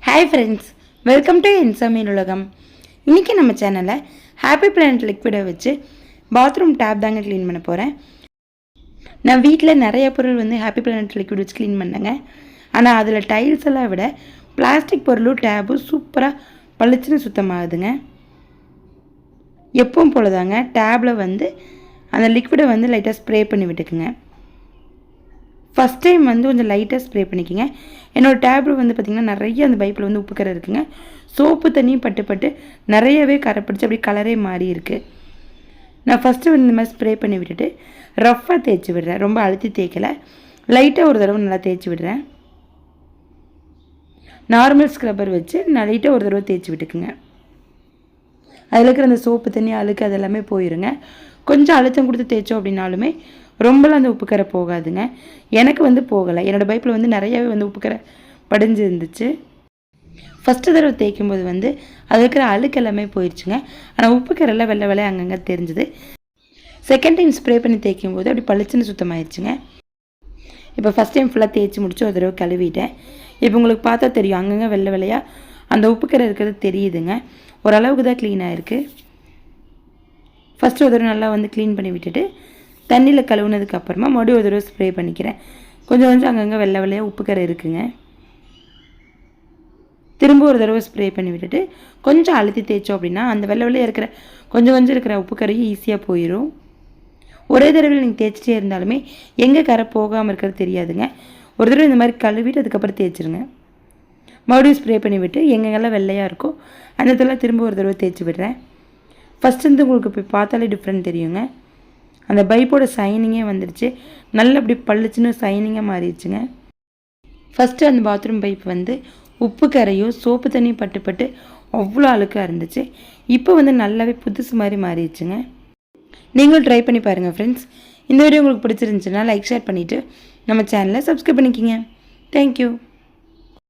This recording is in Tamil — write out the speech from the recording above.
ஹாய் ஃப்ரெண்ட்ஸ், வெல்கம் டு என் சமையல் உலகம். இன்றைக்கி நம்ம சேனலில் ஹாப்பி பிளானட் லிக்விடை வச்சு பாத்ரூம் டேப் தாங்க க்ளீன் பண்ண போகிறேன். நான் வீட்டில் நிறைய பொருள் ஹாப்பி பிளானட் லிக்விட் வச்சு க்ளீன் பண்ணேங்க. ஆனால் அதில் டைல்ஸ் எல்லாம் விட பிளாஸ்டிக் பொருளும் டேபும் சூப்பராக பளிச்சுன்னு சுத்தமாகுதுங்க. எப்பவும் போல தாங்க டேப்பில் அந்த லிக்விடை லைட்டாக ஸ்ப்ரே பண்ணி விட்டுக்குங்க. ஃபஸ்ட் டைம் கொஞ்சம் லைட்டாக ஸ்ப்ரே பண்ணிக்கோங்க. என்னோடய டேப்பில் பார்த்திங்கன்னா நிறைய அந்த பைப்பில் உப்பு கரை இருக்குங்க. சோப்பு தண்ணியும் பட்டு நிறையவே கரை பிடிச்சி அப்படி கலரே மாறி இருக்குது. நான் ஃபஸ்ட்டு இந்த மாதிரி ஸ்ப்ரே பண்ணி விட்டுட்டு ரஃப்பாக தேய்ச்சி விடுறேன். ரொம்ப அழுத்தி தேய்க்கலை, லைட்டாக ஒரு தடவை நல்லா தேய்ச்சி விடுறேன். நார்மல் ஸ்க்ரப்பர் வச்சு நான் லைட்டாக ஒரு தடவை தேய்ச்சி விட்டுக்குங்க. அதில் இருக்கிற அந்த சோப்பு தண்ணி அழுக்கு அதெல்லாமே போயிருங்க. கொஞ்சம் அழுத்தம் கொடுத்து தேய்ச்சோம் அப்படின்னாலுமே ரொம்பலாம் அந்த உப்பு கரை போகாதுங்க. எனக்கு போகலை. என்னோடய பைப்பில் நிறையாவே உப்பு கரை படிஞ்சு இருந்துச்சு. ஃபஸ்ட்டு தடவை தேய்க்கும் போது அதில் இருக்கிற அழுக்கு எல்லாமே போயிடுச்சுங்க. ஆனால் உப்பு கரைலாம் வெள்ளை வெள்ளை அங்கங்கே தெரிஞ்சுது. செகண்ட் டைம் ஸ்ப்ரே பண்ணி தேய்க்கும் போது அப்படி பளிச்சுன்னு சுத்தமாகிடுச்சுங்க. இப்போ ஃபஸ்ட் டைம் ஃபுல்லாக தேய்ச்சி முடிச்சு ஒரு தடவை கழுவிட்டேன். இப்போ உங்களுக்கு பார்த்தா தெரியும், அங்கங்கே வெள்ளை வெள்ளையாக அந்த உப்பு கரை இருக்கிறது தெரியுதுங்க. ஓரளவுக்கு தான் க்ளீனாக இருக்குது. ஃபஸ்ட்டு ஒரு தடவை நல்லா க்ளீன் பண்ணி விட்டுட்டு தண்ணியில் கழுவுனதுக்கப்புறமா மறுபடியும் ஒரு தடவை ஸ்ப்ரே பண்ணிக்கிறேன். கொஞ்சம் அங்கங்கே வெள்ளை வெள்ளையாக உப்பு கரை இருக்குங்க. திரும்ப ஒரு தடவை ஸ்ப்ரே பண்ணி விட்டுட்டு கொஞ்சம் அழுத்தி தேய்ச்சோம் அப்படின்னா அந்த வெள்ளை வெள்ளையாக இருக்கிற கொஞ்சம் இருக்கிற உப்பு கரையும் ஈஸியாக போயிடும். ஒரே தடவையில் நீங்கள் தேய்ச்சிட்டே இருந்தாலுமே எங்கே கரை போகாமல் இருக்கிறது தெரியாதுங்க. ஒரு தடவை இந்த மாதிரி கழுவிட்டு அதுக்கப்புறம் தேய்ச்சிருங்க. மறுபடியும் ஸ்ப்ரே பண்ணி விட்டு எங்கெங்கெல்லாம் வெள்ளையாக இருக்கோ அந்த இதெல்லாம் திரும்ப ஒரு தடவை தேய்ச்சி விடுறேன். ஃபஸ்ட்டு உங்களுக்கு இப்போ பார்த்தாலே டிஃப்ரெண்ட் தெரியுங்க. அந்த பைப்போட சைனிங்கே வந்துடுச்சு. நல்லா அப்படி பளிச்சுன்னு சைனிங்காக மாறிடுச்சுங்க. ஃபஸ்ட்டு அந்த பாத்ரூம் பைப் உப்பு கரையும் சோப்பு தண்ணியும் பட்டு அவ்வளோ அழுக்காக இருந்துச்சு. இப்போ நல்லாவே புதுசு மாதிரி மாறிடுச்சுங்க. நீங்களும் ட்ரை பண்ணி பாருங்கள் ஃப்ரெண்ட்ஸ். இந்த வீடியோ உங்களுக்கு பிடிச்சிருந்துச்சுன்னா லைக் ஷேர் பண்ணிவிட்டு நம்ம சேனலை சப்ஸ்கிரைப் பண்ணிக்கிங்க. தேங்க்யூ.